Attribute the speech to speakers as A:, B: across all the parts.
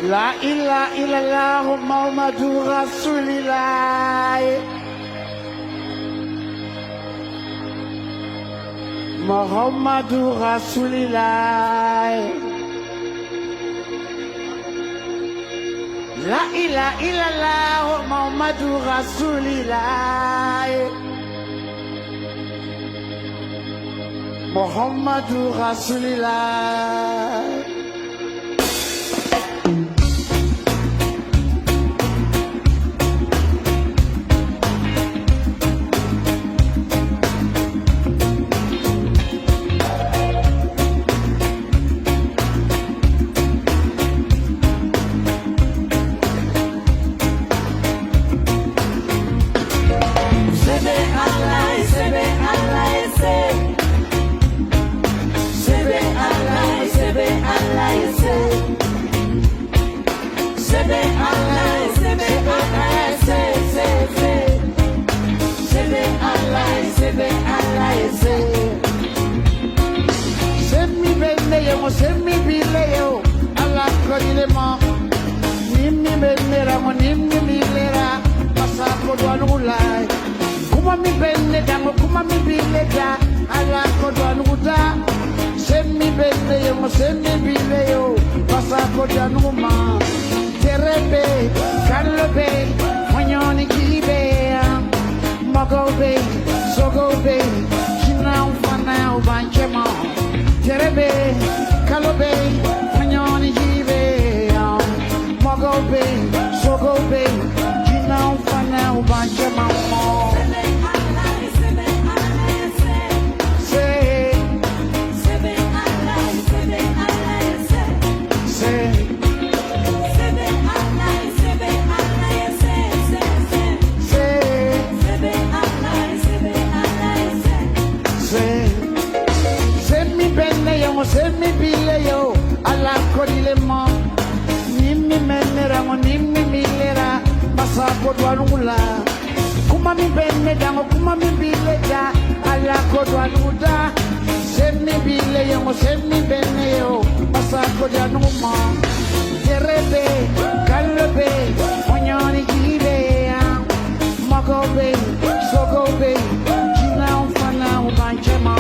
A: La ilaha illallah Muhammadur Rasulillah. Muhammadur Rasulillah. La ilaha illallah Muhammadur Rasulillah. Muhammadur Rasulillah. Semi bileo ala kodilema nimmi benera mo nimmi bilera pasako dwanulai kuma mi benne dango kuma mi bilega ala kodwanuta semi beneo mo semi bileo pasako dwanuma terebe kalobe monyoni kibe magobe sogobe kina ufana ubanchema terebe Kalobe, Manyoni Jive, Mogobe, Sogobe, Gina Fana, Ubanja Mamo. Send me bileo ala kodilema nimmi menera mo nimmi milera basa kodwanula kuma mi benne dango kuma mi bilega ala kodwanuda send me bileo mo send me benneo basa kodwanuma terebe kalobe onyoni gibe magobe sogobe jina ufana ubanchema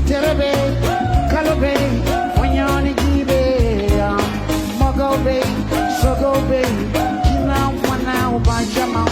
A: terebe Kalobe, Wanyani Gibe, Mogobe, Sogobe, Kina Wana, Ubajama.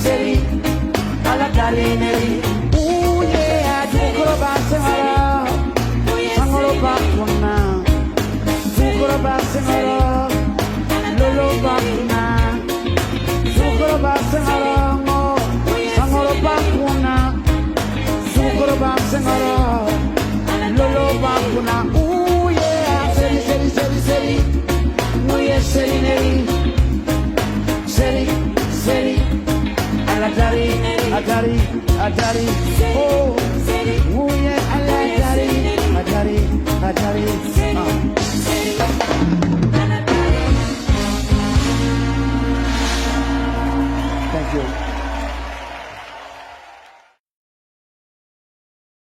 A: Seri, alla dalineri. Yeah, tukuro basengara, sangoro bakuna. Tukuro basengara, lolo bakuna. Tukuro basengara, sangoro bakuna. Tukuro basengara, lolo bakuna. Yeah, seri. Muye seri neri, seri. Adari, oh, yeah, Adari.